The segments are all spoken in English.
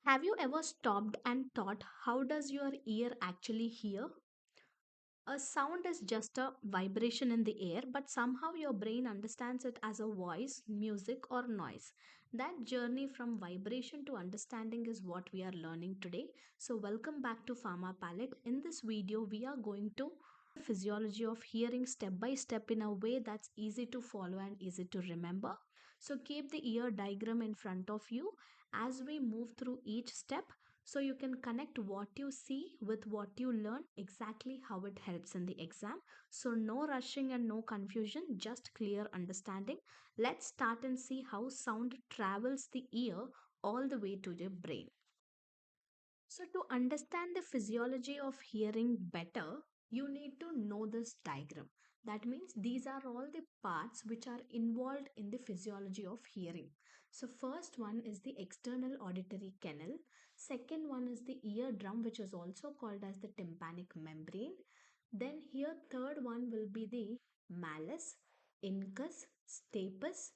Have you ever stopped and thought, how does your ear actually hear? A sound is just a vibration in the air, but somehow your brain understands it as a voice, music, or noise. That journey from vibration to understanding is what we are learning today. So, welcome back to Pharma Palette. In this video, we are going to physiology of hearing step by step in a way that's easy to follow and easy to remember. So keep the ear diagram in front of you as we move through each step so you can connect what you see with what you learn, exactly how it helps in the exam. So no rushing and no confusion, just clear understanding. Let's start and see how sound travels the ear all the way to the brain. So, to understand the physiology of hearing better, you need to know this diagram. That means these are all the parts which are involved in the physiology of hearing. So, first one is the external auditory canal. Second one is the eardrum, which is also called as the tympanic membrane. Then here, third one will be the malleus, incus, stapes.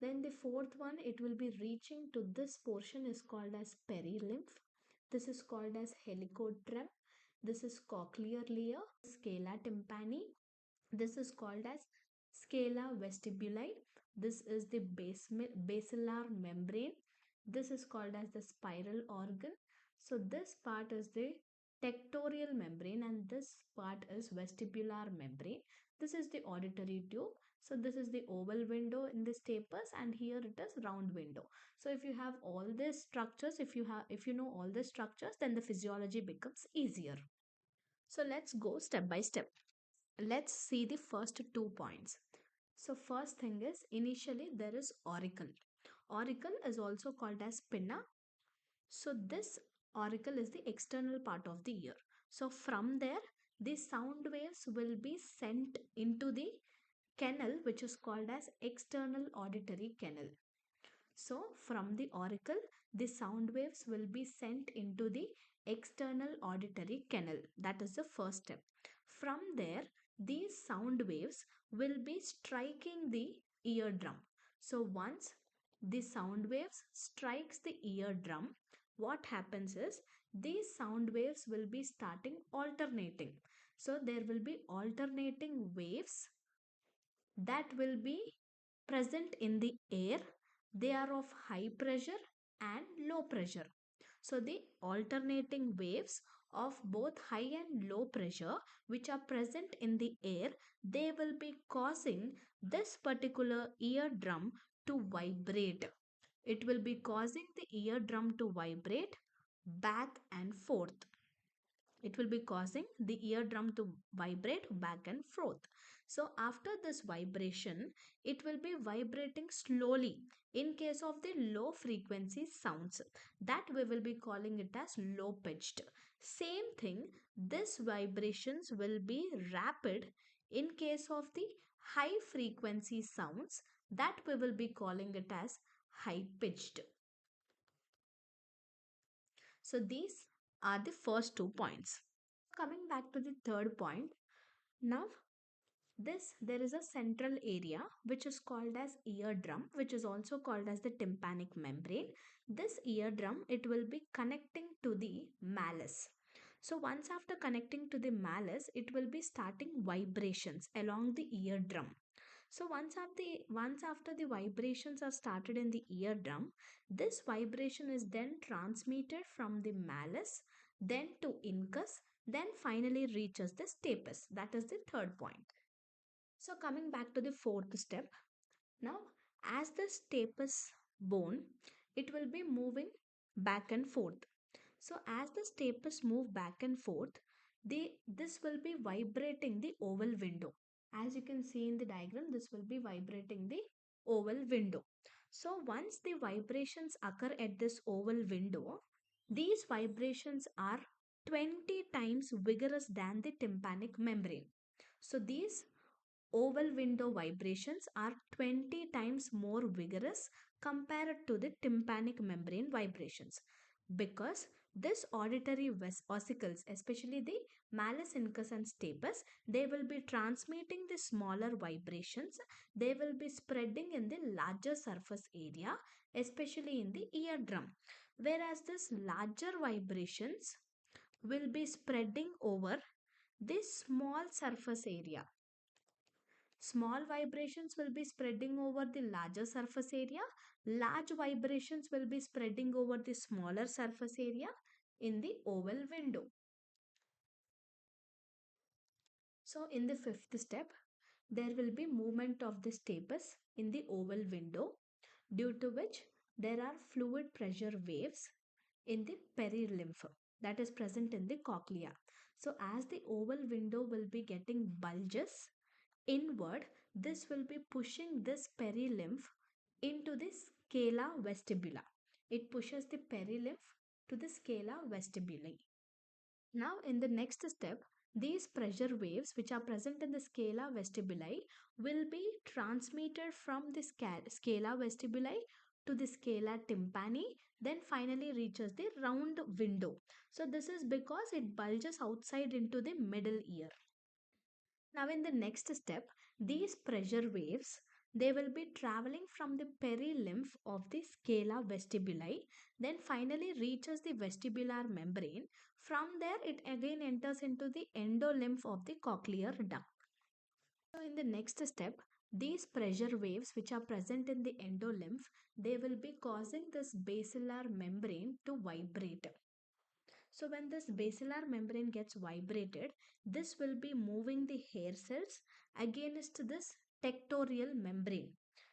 Then the fourth one, it will be reaching to this portion is called as perilymph. This is called as helicotrem. This is cochlear layer, scala tympani. This is called as scala vestibuli. This is the basilar membrane. This is called as the spiral organ. So this part is the tectorial membrane and this part is vestibular membrane. This is the auditory tube. So this is the oval window in the stapes and here it is round window. So if you have all these structures, if you know all the structures, then the physiology becomes easier. So let's go step by step. Let's see the first 2 points. So first thing is initially there is auricle. Auricle is also called as pinna. So this auricle is the external part of the ear. So from there the sound waves will be sent into the canal which is called as external auditory canal. So from the auricle, the sound waves will be sent into the external auditory canal. That is the first step. From there, these sound waves will be striking the eardrum. So once the sound waves strikes the eardrum, what happens is these sound waves will be starting alternating. So there will be alternating waves that will be present in the air. They are of high pressure and low pressure. So the alternating waves of both high and low pressure which are present in the air, they will be causing this particular eardrum to vibrate. It will be causing the eardrum to vibrate back and forth. It will be causing the eardrum to vibrate back and forth. So after this vibration, it will be vibrating slowly in case of the low frequency sounds, that we will be calling it as low pitched. Same thing, this vibrations will be rapid in case of the high frequency sounds, that we will be calling it as high pitched. So these are the first 2 points. Coming back to the third point, now this there is a central area which is called as eardrum, which is also called as the tympanic membrane. This eardrum, it will be connecting to the malleus. So once after connecting to the malleus, it will be starting vibrations along the eardrum. So once after the vibrations are started in the eardrum, this vibration is then transmitted from the malleus, then to incus, then finally reaches the stapes. That is the third point. So coming back to the fourth step, now as the stapes bone, it will be moving back and forth. So as the stapes move back and forth, this will be vibrating the oval window. As you can see in the diagram, this will be vibrating the oval window. So once the vibrations occur at this oval window, these vibrations are 20 times vigorous than the tympanic membrane. So these oval window vibrations are 20 times more vigorous compared to the tympanic membrane vibrations, because this auditory ossicles, especially the malleus, incus and stapes, they will be transmitting the smaller vibrations. They will be spreading in the larger surface area, especially in the eardrum. whereas this larger vibrations will be spreading over this small surface area. Small vibrations will be spreading over the larger surface area. Large vibrations will be spreading over the smaller surface area in the oval window. So in the fifth step, there will be movement of the stapes in the oval window, due to which there are fluid pressure waves in the perilymph that is present in the cochlea. So as the oval window will be getting bulges inward, this will be pushing this perilymph into the scala vestibula. It pushes the perilymph to the scala vestibuli. Now, in the next step, these pressure waves which are present in the scala vestibuli will be transmitted from the scala vestibuli to the scala tympani, then finally reaches the round window. So, this is because it bulges outside into the middle ear. Now in the next step, these pressure waves, they will be traveling from the perilymph of the scala vestibuli, then finally reaches the vestibular membrane. From there it again enters into the endolymph of the cochlear duct. So in the next step, these pressure waves which are present in the endolymph, they will be causing this basilar membrane to vibrate. So when this basilar membrane gets vibrated, this will be moving the hair cells against this tectorial membrane.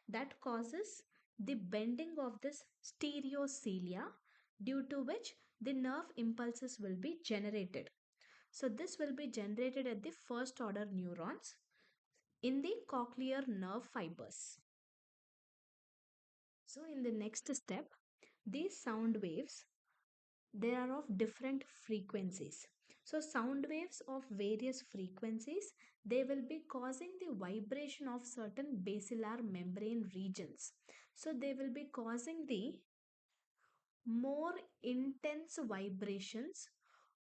That causes the bending of this stereocilia, due to which the nerve impulses will be generated. So this will be generated at the first order neurons in the cochlear nerve fibers. So in the next step, these sound waves, they are of different frequencies. So sound waves of various frequencies, they will be causing the vibration of certain basilar membrane regions. So they will be causing the more intense vibrations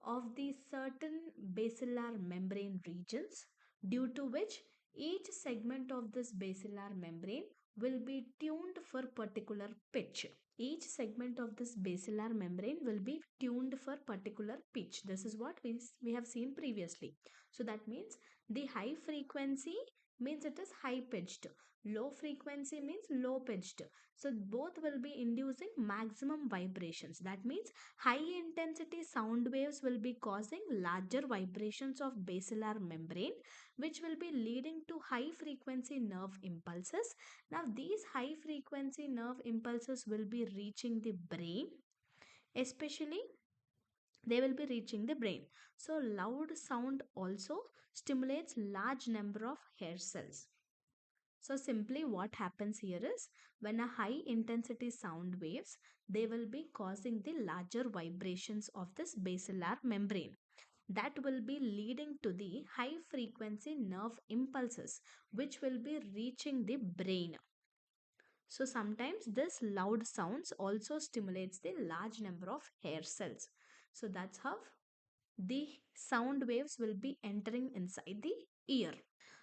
of the certain basilar membrane regions, due to which each segment of this basilar membrane will be tuned for particular pitch. Each segment of this basilar membrane will be tuned for particular pitch. This is what we have seen previously. So that means the high frequency means it is high pitched. Low frequency means low pitched. So both will be inducing maximum vibrations. That means high intensity sound waves will be causing larger vibrations of basilar membrane, which will be leading to high frequency nerve impulses. Now these high frequency nerve impulses will be reaching the brain, especially they will be reaching the brain. So loud sound also stimulates large number of hair cells. So simply what happens here is, when a high intensity sound waves, they will be causing the larger vibrations of this basilar membrane. That will be leading to the high frequency nerve impulses, which will be reaching the brain. So sometimes this loud sounds also stimulates the large number of hair cells. So that's how the sound waves will be entering inside the ear.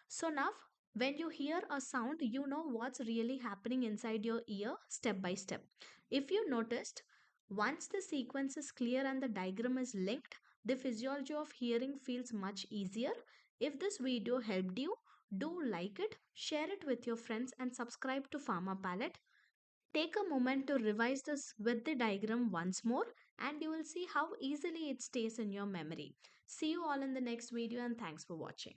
So now when you hear a sound, you know what's really happening inside your ear step by step. If you noticed, once the sequence is clear and the diagram is linked, the physiology of hearing feels much easier. If this video helped you, do like it, share it with your friends and subscribe to Pharma Palette. Take a moment to revise this with the diagram once more and you will see how easily it stays in your memory. See you all in the next video and thanks for watching.